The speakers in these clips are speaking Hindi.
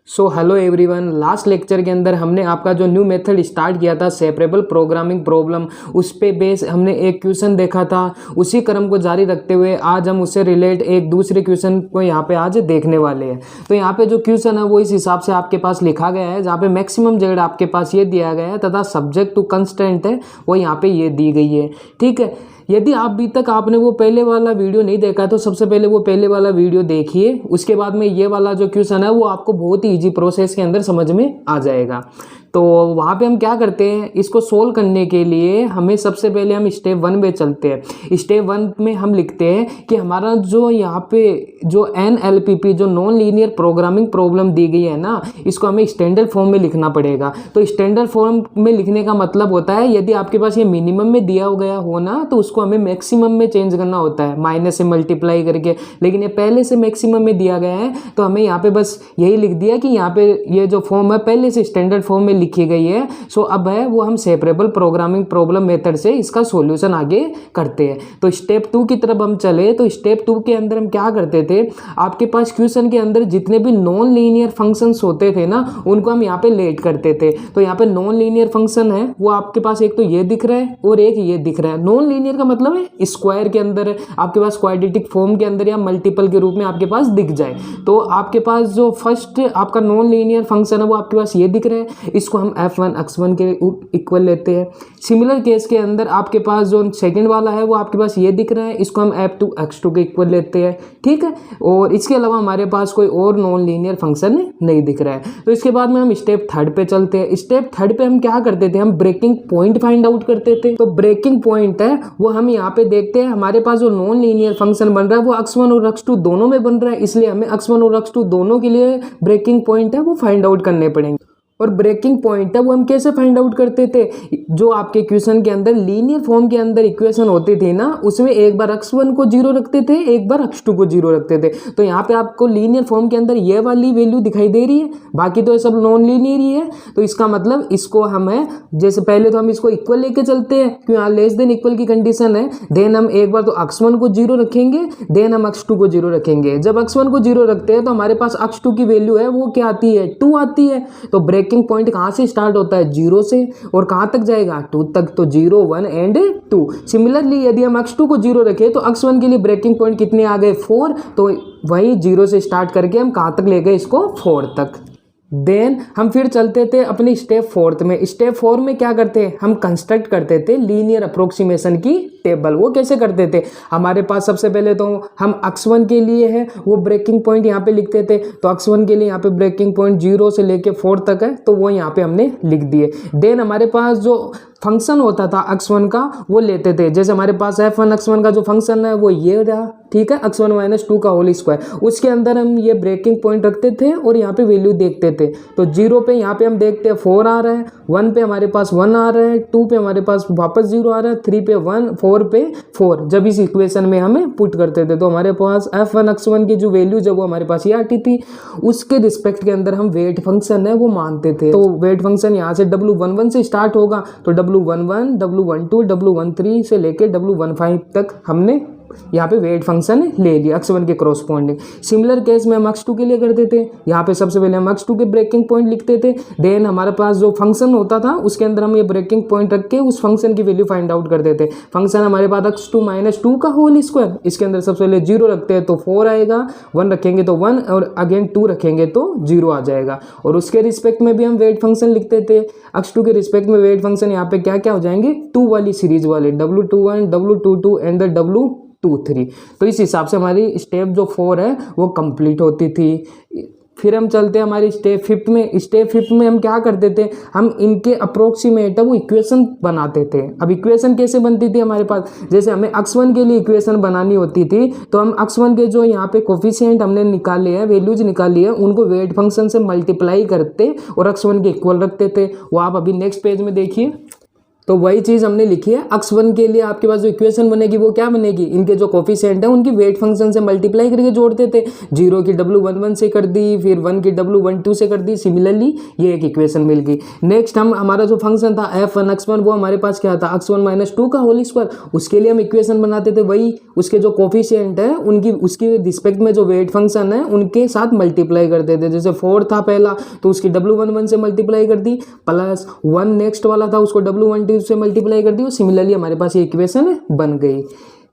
So hello everyone, last lecture के अंदर हमने आपका जो न्यू मेथड स्टार्ट किया था सेपरेबल प्रोग्रामिंग प्रॉब्लम, उस पे बेस हमने एक क्वेश्चन देखा था। उसी क्रम को जारी रखते हुए आज हम उससे रिलेट एक दूसरे क्वेश्चन को यहाँ पे आज देखने वाले हैं। तो यहाँ पे जो क्वेश्चन है वो इस हिसाब से आपके पास लिखा गया है, जहाँ पे मैक्सिमम जगह आपके पास ये दिया गया है तथा सब्जेक्ट टू कंस्टेंट है वो यहाँ पे ये दी गई है। ठीक है, यदि आप अभी तक आपने वो पहले वाला वीडियो नहीं देखा तो सबसे पहले वो पहले वाला वीडियो देखिए, उसके बाद में ये वाला जो क्वेश्चन है वो आपको बहुत ही इजी प्रोसेस के अंदर समझ में आ जाएगा। तो वहाँ पे हम क्या करते हैं, इसको सोल्व करने के लिए हमें सबसे पहले हम स्टेप 1 में चलते हैं। स्टेप 1 में हम लिखते हैं कि हमारा जो यहाँ पे जो NLPP जो नॉन लीनियर प्रोग्रामिंग प्रॉब्लम दी गई है ना, इसको हमें स्टैंडर्ड फॉर्म में लिखना पड़ेगा। तो स्टैंडर्ड फॉर्म में लिखने का मतलब होता है यदि आपके पास ये मिनिमम में दिया गया हो ना तो उसको हमें मैक्सिमम में चेंज करना होता है, माइनस से मल्टीप्लाई करके। लेकिन ये पहले से मैक्सिमम में दिया गया है तो हमें यहाँ पे बस यही लिख दिया कि यहाँ पे ये जो फॉर्म है पहले से स्टैंडर्ड फॉर्म में लिखी गई है। सो अब है वो हम सेपरेबल प्रोग्रामिंग प्रॉब्लम मेथड से इसका सॉल्यूशन आगे करते हैं। तो स्टेप 2 की तरफ हम चले तो स्टेप 2 के अंदर हम क्या करते थे, आपके पास क्वेश्चन के अंदर जितने भी नॉन लीनियर फंक्शंस होते थे ना उनको हम यहाँ पे लेट करते थे। तो यहाँ पे नॉन लीनियर फंक्शन है वो आपके पास एक तो ये दिख रहा है और एक ये दिख रहा है। नॉन लीनियर का मतलब है स्क्वायर के अंदर आपके पास क्वाड्रेटिक फॉर्म के अंदर या मल्टीपल के रूप में आपके पास दिख जाए। तो आपके पास जो फर्स्ट आपका नॉन लीनियर फंक्शन है वो आपके पास ये दिख रहा है, इसको हम f1 x1 के इक्वल लेते हैं। सिमिलर केस के अंदर आपके पास जो सेकंड वाला है वो आपके पास ये दिख रहा है, इसको हम f2 x2 के इक्वल लेते हैं। ठीक है, और इसके अलावा हमारे पास कोई और नॉन लीनियर फंक्शन नहीं दिख रहा है। तो इसके बाद में हम स्टेप 3 पे चलते हैं। स्टेप 3 पे हम क्या करते थे, हम ब्रेकिंग पॉइंट फाइंड आउट करते थे। तो ब्रेकिंग पॉइंट है वो हम यहाँ पे देखते हैं, हमारे पास जो नॉन लीनियर फंक्शन बन रहा है वो x1 और x2 दोनों में बन रहा है, इसलिए हमें x1 और x2 दोनों के लिए ब्रेकिंग पॉइंट है वो फाइंड आउट करने पड़ेंगे। और ब्रेकिंग पॉइंट है वो हम कैसे फाइंड आउट करते थे, जो आपके क्वेश्चन के अंदर लीनियर फॉर्म के अंदर इक्वेशन होती थी ना उसमें एक बार x1 को 0 रखते थे, एक बार x2 को 0 रखते थे। तो यहाँ पे आपको लीनियर फॉर्म के अंदर ये वाली वैल्यू दिखाई दे रही है, बाकी तो ये सब नॉन लीनियर ही है। तो इसका मतलब इसको हमें जैसे पहले तो हम इसको इक्वल लेके चलते हैं क्योंकि यहाँ लेस देन इक्वल की कंडीशन है। देन हम एक बार तो x1 को 0 रखेंगे, देन हम x2 को 0 रखेंगे। जब x1 को 0 रखते हैं तो हमारे पास x2 की वैल्यू है वो क्या आती है, 2 आती है। तो ब्रेकिंग पॉइंट कहाँ से स्टार्ट होता है, 0 से, और कहाँ तक जाएगा, 2 तक। तो 0 1 एंड 2। सिमिलरली यदि हम x2 को 0 रखें तो x1 के लिए ब्रेकिंग पॉइंट कितने आ गए, 4। तो वही 0 से स्टार्ट करके हम कहाँ तक ले गए इसको, 4 तक। देन हम फिर चलते थे अपनी स्टेप 4 में। स्टेप 4 में क्या करते हैं, हम कंस्ट्रक्ट करते थे लीनियर अप्रोक्सीमेशन की टेबल। वो कैसे करते थे, हमारे पास सबसे पहले तो हम x1 के लिए है वो ब्रेकिंग पॉइंट यहाँ पे लिखते थे। तो x1 के लिए यहाँ पे ब्रेकिंग पॉइंट 0 से लेके 4 तक है तो वो यहाँ पे हमने लिख दिए। देन हमारे पास जो फंक्शन होता था x1 का वो लेते थे, जैसे हमारे पास f1 x1 का जो फंक्शन है वो ये रहा। ठीक है, x1 - 2 का होल स्क्वायर, उसके अंदर हम ये ब्रेकिंग पॉइंट रखते थे और यहाँ पे वैल्यू देखते थे। तो 0 पे यहाँ पे हम देखते हैं 4 आ रहा है, 1 पे हमारे पास 1 आ रहा है, 2 पे हमारे पास वापस 0 आ रहा है, 3 पे 1, 4 पे 4। जब इस इक्वेशन में हमें पुट करते थे तो हमारे पास f1 x1 की जो वैल्यू जब वो हमारे पास ये आती थी, उसके रिस्पेक्ट के अंदर हम वेट फंक्शन है वो मानते थे। तो वेट फंक्शन यहाँ से W11 से स्टार्ट होगा, तो W11, W12, W13 से लेके W15 तक हमने यहाँ पे वेट फंक्शन ले लिया x1 के क्रॉसपोंडिंग। सिमिलर केस में हम x2 के लिए करते थे, यहाँ पे सबसे पहले हम x2 के ब्रेकिंग पॉइंट लिखते थे। देन हमारे पास जो फंक्शन होता था उसके अंदर हम ये ब्रेकिंग पॉइंट रख के उस फंक्शन की वैल्यू फाइंड आउट करते थे। फंक्शन हमारे पास x2 - 2 का होल स्क्वायर, इसके अंदर सबसे पहले 0 रखते हैं तो 4 आएगा, 1 रखेंगे तो 1 और अगेन 2 रखेंगे तो 0 आ जाएगा। और उसके रिस्पेक्ट में भी हम वेट फंक्शन लिखते थे। x2 के रिस्पेक्ट में वेट फंक्शन यहाँ पे क्या क्या हो जाएंगे, 2 वाली सीरीज वाले, W21, W22 and the W23। तो इस हिसाब से हमारी स्टेप जो 4 है वो कंप्लीट होती थी। फिर हम चलते हैं हमारी स्टेप 5 में। स्टेप 5 में हम क्या करते थे, हम इनके अप्रोक्सीमेट वो इक्वेशन बनाते थे। अब इक्वेशन कैसे बनती थी हमारे पास, जैसे हमें x1 के लिए इक्वेशन बनानी होती थी तो हम x1 के जो यहाँ पे कोफिशिएंट हमने निकाले हैं, वैल्यूज निकाली है, उनको वेट फंक्शन से मल्टीप्लाई करते और x1 के इक्वल रखते थे। वो आप अभी नेक्स्ट पेज में देखिए। तो वही चीज़ हमने लिखी है। x1 के लिए आपके पास जो इक्वेशन बनेगी वो क्या बनेगी, इनके जो कोफिशिएंट है उनकी वेट फंक्शन से मल्टीप्लाई करके जोड़ते थे। 0 की W11 से कर दी, फिर 1 की W12 से कर दी। सिमिलरली ये एक इक्वेशन मिल गई। नेक्स्ट हम हमारा जो फंक्शन था f1 x1 वो हमारे पास क्या था, x1 - 2 का होल स्क्वायर। उसके लिए हम इक्वेशन बनाते थे वही, उसके जो कोफिशिएंट है उनकी उसकी रिस्पेक्ट में जो वेट फंक्शन है उनके साथ मल्टीप्लाई करते थे। जैसे 4 था पहला तो उसकी W11 से मल्टीप्लाई कर दी, प्लस 1 नेक्स्ट वाला था उसको W12 से मल्टीप्लाई कर दी और सिमिलरली हमारे पास ये इक्वेशन बन गई।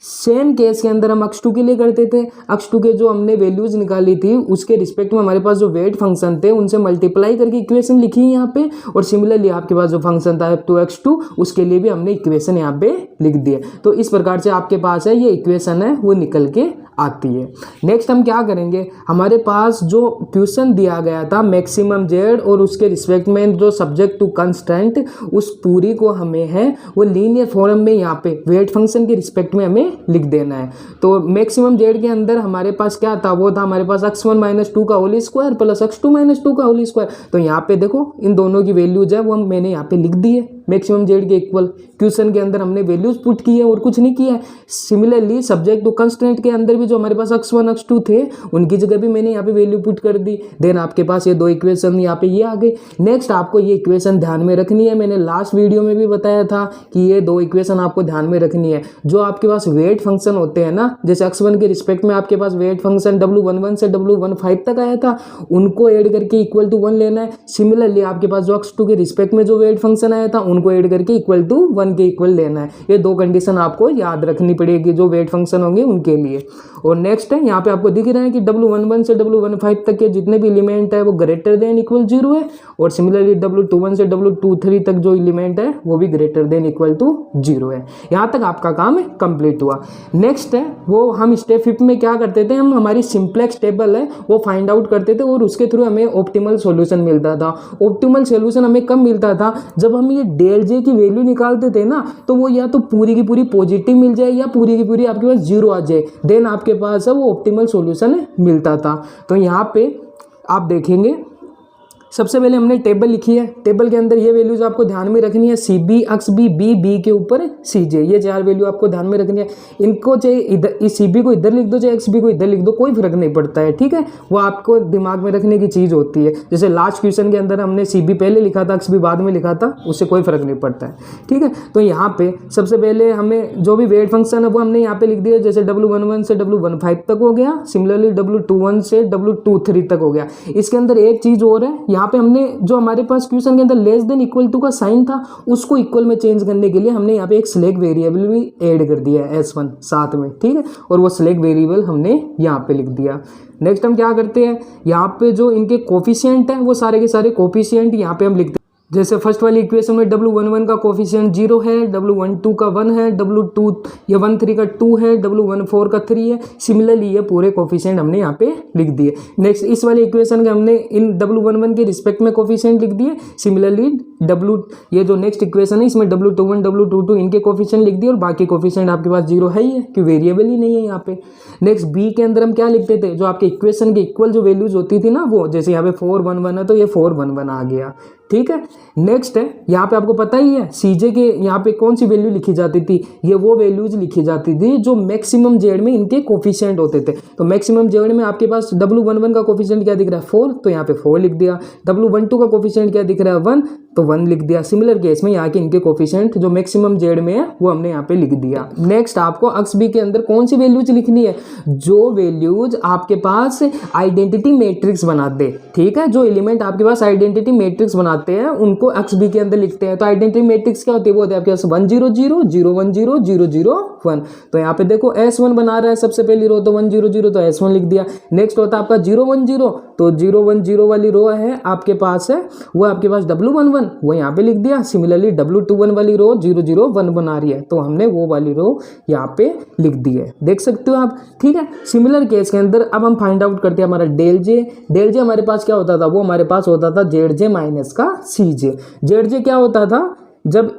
सेम केस के अंदर हम x2 के लिए करते थे। x2 के जो हमने वैल्यूज निकाली थी उसके रिस्पेक्ट में हमारे पास जो वेट फंक्शन थे उनसे मल्टीप्लाई करके इक्वेशन लिखी है यहाँ पे, और सिमिलरली आपके पास जो फंक्शन था f2 उसके लिए भी हमने इक्वेशन यहाँ पे लिख दिए। तो इस प्रकार से आपके पास है ये इक्वेशन है वो निकल के आती है। नेक्स्ट हम क्या करेंगे, हमारे पास जो क्वेश्चन दिया गया था मैक्सिमम जेड और उसके रिस्पेक्ट में जो सब्जेक्ट टू कंस्टेंट, उस पूरी को हमें है वो लीनियर फॉर्म में यहाँ पे वेट फंक्शन के रिस्पेक्ट में हमें लिख देना है। तो मैक्सिमम जेड के अंदर हमारे पास क्या था, वो था हमारे पास x1 - 2 का होल स्क्वायर प्लस x2 - 2 का होल स्क्वायर। तो यहाँ पे देखो इन दोनों की वैल्यूज है वो मैंने यहाँ पे लिख दी है मैक्सिमम जेड के इक्वल। क्वेश्चन के अंदर हमने वैल्यूज पुट की है और कुछ नहीं किया है। सिमिलरली सब्जेक्ट टू कंस्टेंट के अंदर भी जो हमारे पास x1 x2 थे उनकी जगह भी मैंने यहाँ पे वैल्यू पुट कर दी। देन आपके पास ये दो इक्वेशन यहाँ पे ये आ गई। नेक्स्ट आपको ये इक्वेशन ध्यान में रखनी है, मैंने लास्ट वीडियो में भी बताया था कि ये दो इक्वेशन आपको ध्यान में रखनी है। जो आपके पास वेट फंक्शन होते हैं ना, जैसे x1 के रिस्पेक्ट में आपके पास वेट फंक्शन W11 से W15 तक आया था, उनको ऐड करके इक्वल टू 1 लेना है। सिमिलरली आपके पास जो x2 के रिस्पेक्ट में जो वेट फंक्शन आया था उनको ऐड करके इक्वल टू 1 के इक्वल लेना है। ये दो कंडीशन आपको याद रखनी पड़ेगी जो वेट फंक्शन होंगे उनके लिए। और नेक्स्ट है यहाँ पे आपको दिख रहा है कि W11 से W15 तक के जितने भी एलिमेंट है वो ग्रेटर देन इक्वल 0 है, और सिमिलरली W21 से W23 तक जो एलिमेंट है वो भी ग्रेटर देन इक्वल टू 0 है। यहाँ तक आपका काम कंप्लीट हुआ। नेक्स्ट है वो हम स्टेप 5 में क्या करते थे, हम हमारी सिंप्लेक्स टेबल है वो फाइंड आउट करते थे और उसके थ्रू हमें ऑप्टिमल सॉल्यूशन मिलता था। ऑप्टिमल सॉल्यूशन हमें कब मिलता था, जब हम ये डेल जे की वैल्यू निकालते थे ना, तो वो या तो पूरी की पूरी पॉजिटिव मिल जाए या पूरी की पूरी आपके पास 0 आ जाए, देन आपके पास है वो ऑप्टिमल सॉल्यूशन मिलता था। तो यहाँ पे आप देखेंगे सबसे पहले हमने टेबल लिखी है। टेबल के अंदर ये वैल्यूज आपको ध्यान में रखनी है, C B X B B B के ऊपर सी जे, ये 4 वैल्यू आपको ध्यान में रखनी है। इनको चाहे इधर इस सी बी को इधर लिख दो चाहे एक्स बी को इधर लिख दो, कोई फर्क नहीं पड़ता है, ठीक है। वो आपको दिमाग में रखने की चीज़ होती है। जैसे लास्ट क्वेश्चन के अंदर हमने सी बी पहले लिखा था एक्स बी बाद में लिखा था, उससे कोई फर्क नहीं पड़ता है, ठीक है। तो यहाँ पे सबसे पहले हमें जो भी वेट फंक्शन है वो हमने यहाँ पे लिख दिया। जैसे W11 से W15 तक हो गया, सिमिलरली W21 से W23 तक हो गया। इसके अंदर एक चीज़ और है, यहाँ पे हमने जो हमारे पास क्वेश्चन के अंदर लेस देन इक्वल टू का साइन था उसको इक्वल में चेंज करने के लिए हमने यहाँ पे एक स्लैग वेरिएबल भी ऐड कर दिया है S1 साथ में, ठीक है। और वो स्लैग वेरिएबल हमने यहाँ पे लिख दिया। नेक्स्ट हम क्या करते हैं, यहाँ पे जो इनके कोफिशिएंट हैं वो सारे के सारे कोफिशिएंट यहाँ पे हम लिखते हैं। जैसे फर्स्ट वाली इक्वेशन में W11 का कोफिशिएंट 0 है, W12 का 1 है, W13 का 2 है, W14 का 3 है। सिमिलरली ये पूरे कोफिशिएंट हमने यहाँ पे लिख दिए। नेक्स्ट इस वाली इक्वेशन के हमने इन W11 के रिस्पेक्ट में कोफिशिएंट लिख दिए। सिमिलरली ये जो नेक्स्ट इक्वेशन है इसमें W21 W22 इनके कोफिशिएंट लिख दिए, और बाकी कोफिशिएंट आपके पास 0 है ही है कि वेरिएबल ही नहीं है यहाँ पे। नेक्स्ट बी के अंदर हम क्या लिखते थे, जो आपके इक्वेशन के इक्वल जो वैल्यूज होती थी ना, वो जैसे यहाँ पे 4 1 1 है तो ये 4 1 1 आ गया, ठीक है। नेक्स्ट है यहाँ पे आपको पता ही है सीजे के यहाँ पे कौन सी वैल्यू लिखी जाती थी, ये वो वैल्यूज लिखी जाती थी जो मैक्सिमम जेड में इनके कोफिशिएंट होते थे। तो मैक्सिमम जेड में आपके पास W11 का कोफिशिएंट क्या दिख रहा है 4, तो यहाँ पे 4 लिख दिया। W12 का कोफिशिएंट क्या दिख रहा है 1, तो 1 लिख दिया। सिमिलर केस में यहाँ के इनके कोफिशिएंट जो मैक्सिमम जेड में है वो हमने यहाँ पे लिख दिया। नेक्स्ट आपको एक्स बी के अंदर कौन सी वैल्यूज लिखनी है, जो वैल्यूज आपके पास आइडेंटिटी मैट्रिक्स बनाते, ठीक है। जो एलिमेंट आपके पास आइडेंटिटी मैट्रिक्स बनाते हैं उनको एक्स बी के अंदर लिखते हैं। तो आइडेंटिटी मैट्रिक्स क्या होती है, वो होती है आपके पास 1 0 0 0 1 0 0 0 1। तो यहाँ पे देखो S1 बना रहा है सबसे पहली रो, तो 1 0 0 तो S1 लिख दिया। नेक्स्ट होता है आपका 0 1 0, तो 0 1 0 वाली रो है आपके पास है वो आपके पास W11 वो यहाँ पे लिख दिया। सिमिलरली W21 वाली रो 0 0 1 बना रही है, तो हमने वो वाली रो यहाँ पे लिख दी है, देख सकते हो आप, ठीक है। सिमिलर केस के अंदर अब हम फाइंड आउट करते हैं हमारा डेल जे। डेल जे हमारे पास क्या होता था, वो हमारे पास होता था जेड जे माइनस का सी जे। जेड जे क्या होता था, जब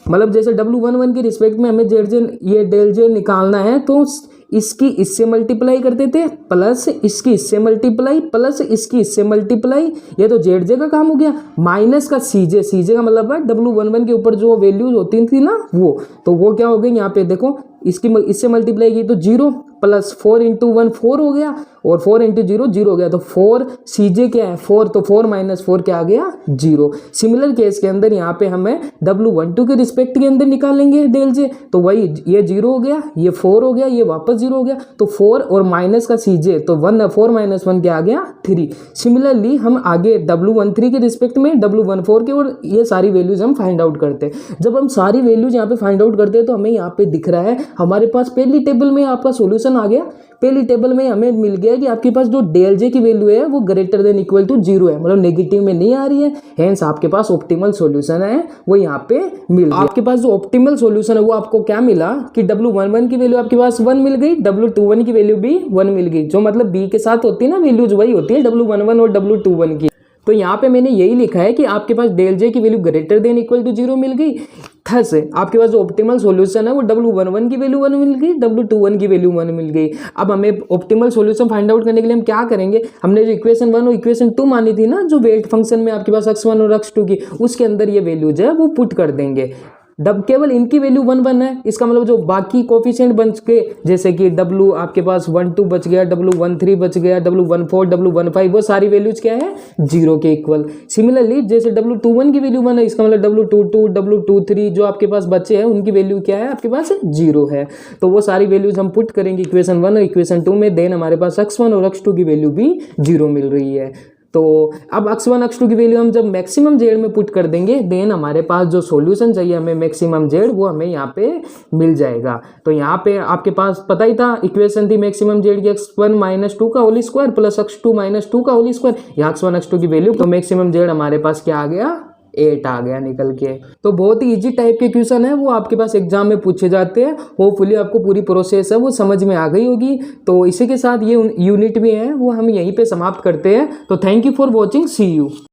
मतलब जैसे W11 के रिस्पेक्ट में हमें जेड जे ये डेल जे निकालना है, तो इसकी इससे मल्टीप्लाई कर देते प्लस इसकी इससे मल्टीप्लाई प्लस इसकी इससे मल्टीप्लाई, ये तो जेड जे का काम हो गया, माइनस का सीजे, सीजे का मतलब है W11 के ऊपर जो वैल्यूज होती थी ना वो, तो वो क्या हो गई यहाँ पे देखो, इसकी इससे मल्टीप्लाई की तो 0 प्लस 4 इंटू 1 4 हो गया और 4 इंटू 0 0 हो गया, तो 4 सीजे क्या है 4, तो 4 माइनस 4 क्या आ गया 0। सिमिलर केस के अंदर यहाँ पे हमें W12 के रिस्पेक्ट के अंदर निकालेंगे डेल जे, तो वही ये 0 हो गया, ये 4 हो गया, ये वापस 0 हो गया, तो 4 और माइनस का सीजे, तो 1 4 माइनस 1 क्या आ गया 3। सिमिलरली हम आगे W13 के रिस्पेक्ट में W14 के और ये सारी वैल्यूज हम फाइंड आउट करते हैं। जब हम सारी वैल्यूज यहाँ पे फाइंड आउट करते हैं तो हमें यहाँ पे दिख रहा है हमारे पास पहली टेबल में आपका सॉल्यूशन आ गया। पहली टेबल में हमें मिल गया कि आपके पास जो डेल जे की वैल्यू है वो ग्रेटर देन इक्वल टू 0 है, मतलब नेगेटिव में नहीं आ रही है, हेंस आपके पास ऑप्टिमल सॉल्यूशन है वो यहाँ पे मिल गया। आपके पास जो ऑप्टिमल सॉल्यूशन है वो आपको क्या मिला कि W11 की वैल्यू आपके पास 1 मिल गई, W21 की वैल्यू भी 1 मिल गई, जो मतलब बी के साथ होती है ना वैल्यूज वही होती है W11 और W21 की। तो यहाँ पे मैंने यही लिखा है कि आपके पास डेल जे की value greater than equal to 0 मिल गई, थस आपके पास जो ऑप्टिमल सॉल्यूशन है वो W11 की वैल्यू 1 मिल गई, W21 की वैल्यू 1 मिल गई। अब हमें ऑप्टिमल सॉल्यूशन फाइंड आउट करने के लिए हम क्या करेंगे, हमने जो इक्वेशन 1 और इक्वेशन 2 मानी थी ना, जो वेट फंक्शन में आपके पास x1 और x2 की, उसके अंदर ये वैल्यूज है वो पुट कर देंगे। केवल इनकी वैल्यू 1 1 है, इसका मतलब जो बाकी कोफिशिएंट बच गए जैसे कि W आपके पास 1 2 बच गया, W13 बच गया, W14 W15, वो सारी वैल्यूज क्या है 0 के इक्वल। सिमिलरली जैसे W21 की वैल्यू 1 है, इसका मतलब W22 W23 जो आपके पास बचे हैं उनकी वैल्यू क्या है आपके पास 0 है, तो वो सारी वैल्यूज हम पुट करेंगे इक्वेशन 1 और इक्वेशन 2 में, देन हमारे पास x1 और x2 की वैल्यू भी 0 मिल रही है। तो अब x1 x2 की वैल्यू हम जब मैक्सिमम जेड में पुट कर देंगे, देन हमारे पास जो सॉल्यूशन चाहिए हमें मैक्सिमम जेड वो हमें यहाँ पे मिल जाएगा। तो यहाँ पे आपके पास पता ही था इक्वेशन थी मैक्सिमम जेड की x1 माइनस 2 का whole square plus x2 minus 2 का होल स्क्वायर, यहाँ x1 x2 की वैल्यू, तो मैक्सिमम जेड हमारे पास क्या आ गया 8 आ गया निकल के। तो बहुत ही इजी टाइप के क्वेश्चन है वो आपके पास एग्जाम में पूछे जाते हैं, होपफुली आपको पूरी प्रोसेस है वो समझ में आ गई होगी। तो इसी के साथ ये यूनिट भी है वो हम यहीं पे समाप्त करते हैं। तो thank you for watching, see you.